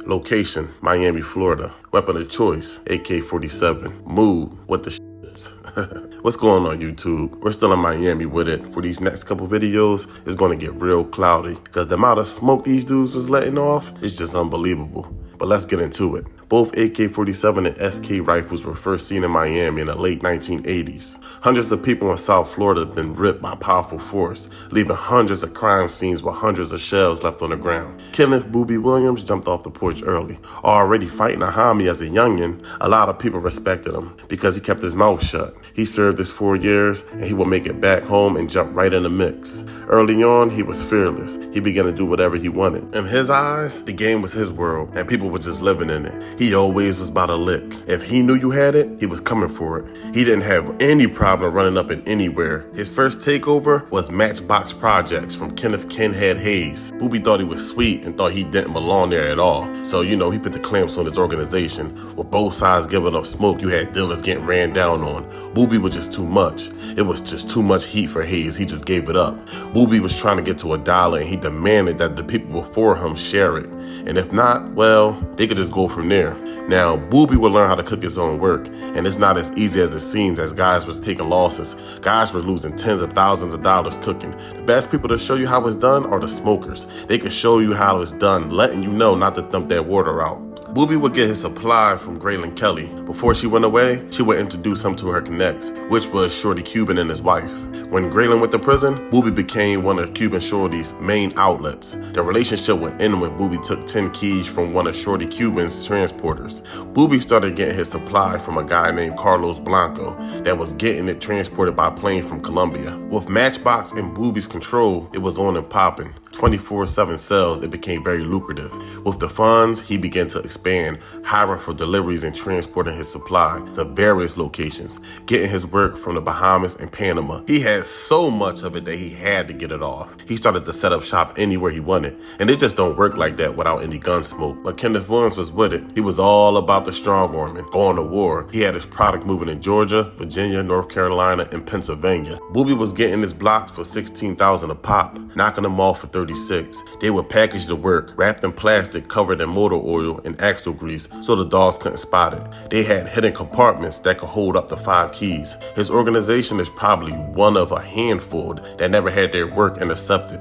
Location, Miami, Florida. Weapon of choice, AK-47. Mood, what the shits. What's going on, YouTube? We're still in Miami with it. For these next couple videos, it's going to get real cloudy because the amount of smoke these dudes was letting off is just unbelievable. But let's get into it. Both AK-47 and SK rifles were first seen in Miami in the late 1980s. Hundreds of people in South Florida have been ripped by powerful force, leaving hundreds of crime scenes with hundreds of shells left on the ground. Kenneth Boobie Williams jumped off the porch early. Already fighting a homie as a youngin', a lot of people respected him because he kept his mouth shut. He served his 4 years and he would make it back home and jump right in the mix. Early on, he was fearless. He began to do whatever he wanted. In his eyes, the game was his world and people were just living in it. He always was about a lick. If he knew you had it, he was coming for it. He didn't have any problem running up in anywhere. His first takeover was Matchbox Projects from Kenneth Kenhead Hayes. Boobie thought he was sweet and thought he didn't belong there at all. So, he put the clamps on his organization. With both sides giving up smoke, you had dealers getting ran down on. Boobie was just too much. It was just too much heat for Hayes. He just gave it up. Boobie was trying to get to $1 and he demanded that the people before him share it. And if not, well, they could just go from there. Now, Boobie would learn how to cook his own work, and it's not as easy as it seems as guys was taking losses. Guys were losing tens of thousands of dollars cooking. The best people to show you how it's done are the smokers. They can show you how it's done, letting you know not to dump that water out. Boobie would get his supply from Graylin Kelly. Before she went away, she would introduce him to her connects, which was Shorty Cuban and his wife. When Graylin went to prison, Boobie became one of Cuban Shorty's main outlets. The relationship would end when Boobie took 10 keys from one of Shorty Cuban's transporters. Boobie started getting his supply from a guy named Carlos Blanco that was getting it transported by plane from Colombia. With Matchbox in Boobie's control, it was on and popping. 24/7 sales, it became very lucrative. With the funds, he began to expand, hiring for deliveries and transporting his supply to various locations, getting his work from the Bahamas and Panama. He had so much of it that he had to get it off. He started to set up shop anywhere he wanted, and it just don't work like that without any gun smoke. But Kenneth Williams was with it. He was all about the strong arming, going to war. He had his product moving in Georgia, Virginia, North Carolina, and Pennsylvania. Boobie was getting his blocks for $16,000 a pop, knocking them off for 36. They would package the work, wrapped in plastic, covered in motor oil and axle grease so the dogs couldn't spot it. They had hidden compartments that could hold up to 5 keys. His organization is probably one of a handful that never had their work intercepted.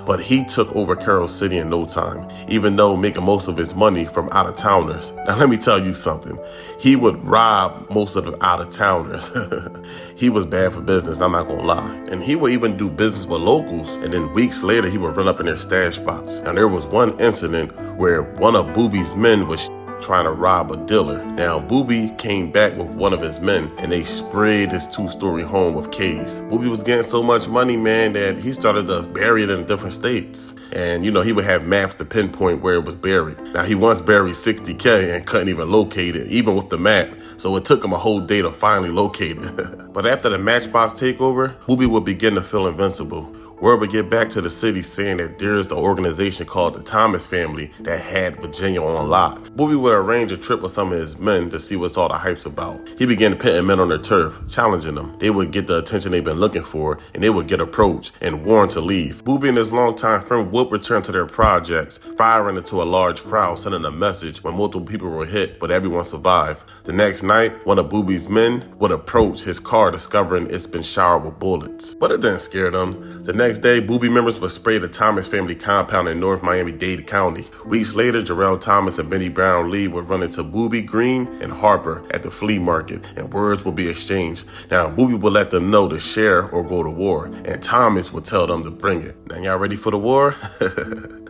But he took over Carroll City in no time, even though making most of his money from out-of-towners. Now let me tell you something. He would rob most of the out-of-towners. He was bad for business, I'm not gonna lie. And he would even do business with locals, and then weeks later he would run up in their stash spots. Now there was one incident where one of Boobie's men was trying to rob a dealer. Now, Boobie came back with one of his men and they sprayed his 2-story home with K's. Boobie was getting so much money, man, that he started to bury it in different states. And, he would have maps to pinpoint where it was buried. Now, he once buried $60K and couldn't even locate it, even with the map. So it took him a whole day to finally locate it. But after the Matchbox takeover, Boobie would begin to feel invincible. Word would get back to the city saying that there's an organization called the Thomas family that had Virginia on lock. Boobie would arrange a trip with some of his men to see what's all the hype's about. He began pitting men on their turf, challenging them. They would get the attention they've been looking for, and they would get approached and warned to leave. Boobie and his longtime friend would return to their projects, firing into a large crowd, sending a message when multiple people were hit, but everyone survived. The next night, one of Boobie's men would approach his car, discovering it's been showered with bullets. But it didn't scare them. The next day, Boobie members would spray the Thomas family compound in North Miami-Dade County. Weeks later, Jarrell Thomas and Benny Brown Lee would run into Boobie, Green, and Harper at the flea market, and words would be exchanged. Now, Boobie would let them know to share or go to war, and Thomas would tell them to bring it. Now, y'all ready for the war?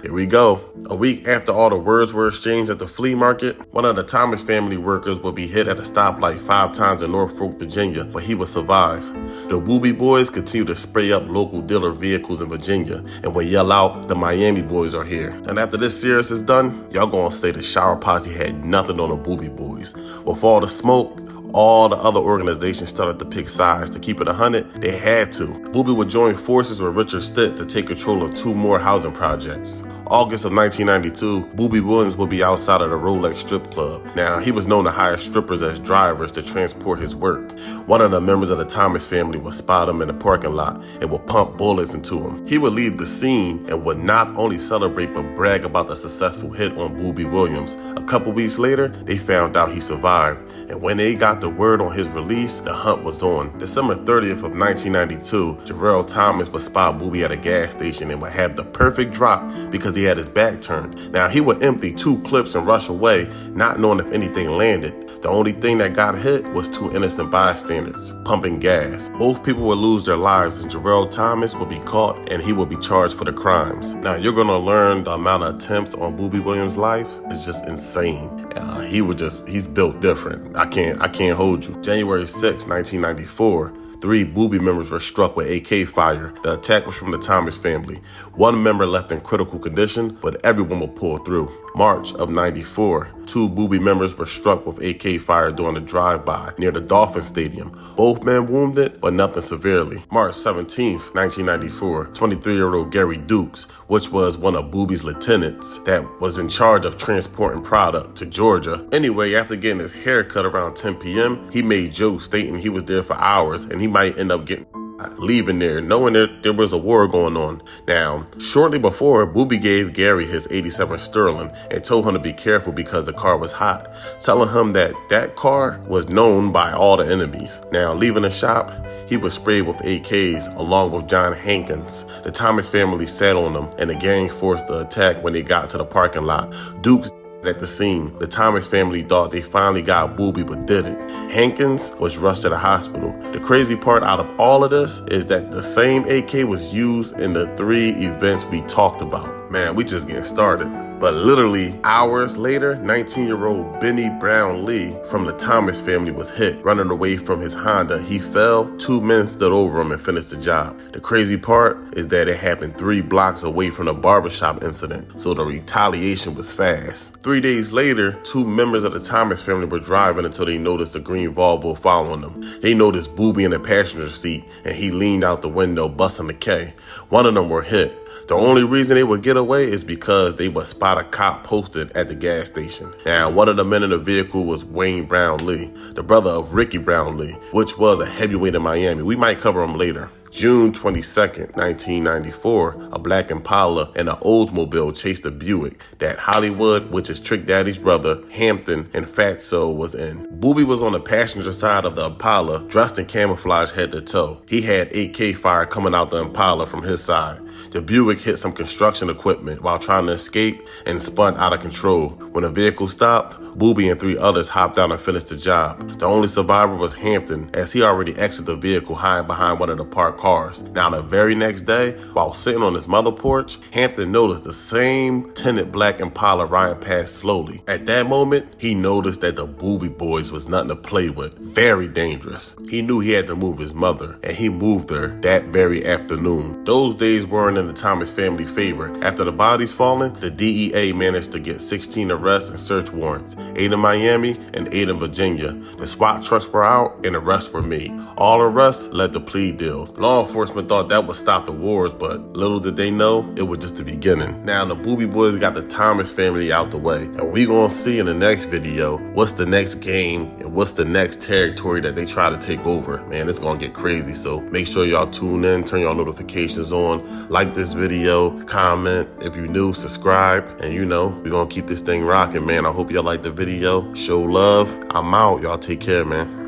Here we go. A week after all the words were exchanged at the flea market, one of the Thomas family workers would be hit at a stoplight 5 times in Norfolk, Virginia, but he would survive. The Boobie Boys continued to spray up local dealer vehicles in Virginia and would yell out, "The Miami Boys are here." And after this series is done, y'all gonna say the Shower Posse had nothing on the Boobie Boys. With all the smoke, all the other organizations started to pick sides. To keep it 100, they had to. Boobie would join forces with Richard Stitt to take control of 2 more housing projects. August of 1992, Boobie Williams would be outside of the Rolex strip club. Now, he was known to hire strippers as drivers to transport his work. One of the members of the Thomas family would spot him in the parking lot and would pump bullets into him. He would leave the scene and would not only celebrate but brag about the successful hit on Boobie Williams. A couple weeks later, they found out he survived, and when they got the word on his release, the hunt was on. December 30th of 1992, Jarrell Thomas would spot Boobie at a gas station and would have the perfect drop because he had his back turned. Now, he would empty 2 clips and rush away, not knowing if anything landed. The only thing that got hit was 2 innocent bystanders pumping gas. Both people would lose their lives, and Jarrell Thomas would be caught and he would be charged for the crimes. Now, you're gonna learn the amount of attempts on Boobie Williams' life is just insane. He's built different. I can't hold you. January 6, 1994. 3 Boobie members were struck with AK fire. The attack was from the Thomas family. 1 member left in critical condition, but everyone will pull through. March of 94, 2 Boobie members were struck with AK fire during a drive-by near the Dolphin Stadium. Both men wounded, but nothing severely. March 17th, 1994, 23-year-old Gary Dukes, which was one of Boobie's lieutenants that was in charge of transporting product to Georgia. Anyway, after getting his hair cut around 10 p.m., he made jokes stating he was there for hours and he might end up leaving there, knowing that there was a war going on. Now, shortly before, Boobie gave Gary his 87 Sterling and told him to be careful because the car was hot, telling him that car was known by all the enemies. Now, leaving the shop, he was sprayed with AKs along with John Hankins. The Thomas family sat on him and the gang forced the attack when they got to the parking lot. Dukes at the scene. The Thomas family thought they finally got Boobie but didn't. Hankins was rushed to the hospital. The crazy part out of all of this is that the same AK was used in the 3 events we talked about. Man, we just getting started. But literally hours later, 19-year-old Benny Brown Lee from the Thomas family was hit. Running away from his Honda, he fell. 2 men stood over him and finished the job. The crazy part is that it happened 3 blocks away from the barbershop incident, so the retaliation was fast. 3 days later, 2 members of the Thomas family were driving until they noticed a green Volvo following them. They noticed Boobie in the passenger seat, and he leaned out the window, busting the K. One of them were hit. The only reason they would get away is because they would spot a cop posted at the gas station. Now, one of the men in the vehicle was Wayne Brown Lee, the brother of Ricky Brown Lee, which was a heavyweight in Miami. We might cover him later. June 22nd, 1994, a black Impala and an Oldsmobile chased a Buick that Hollywood, which is Trick Daddy's brother, Hampton, and Fatso was in. Boobie was on the passenger side of the Impala, dressed in camouflage head to toe. He had AK fire coming out the Impala from his side. The Buick hit some construction equipment while trying to escape and spun out of control. When the vehicle stopped, Boobie and 3 others hopped out and finished the job. The only survivor was Hampton, as he already exited the vehicle hiding behind one of the parked cars. Now, the very next day, while sitting on his mother porch, Hampton noticed the same tinted black Impala riding past slowly. At that moment, he noticed that the Boobie Boys was nothing to play with. Very dangerous. He knew he had to move his mother, and he moved her that very afternoon. Those days weren't in the Thomas family favor. After the bodies falling, the DEA managed to get 16 arrests and search warrants, 8 in Miami and 8 in Virginia. The SWAT trucks were out and arrests were made. All arrests led to plea deals. Law enforcement thought that would stop the wars, but little did they know, it was just the beginning. Now the Boobie Boys got the Thomas family out the way, and we gonna see in the next video what's the next game and what's the next territory that they try to take over. Man, it's gonna get crazy, so make sure y'all tune in, turn y'all notifications on, like this video, comment. If you're new, subscribe, and we're gonna keep this thing rocking, man. I hope y'all like the video. Show love. I'm out. Y'all take care, man.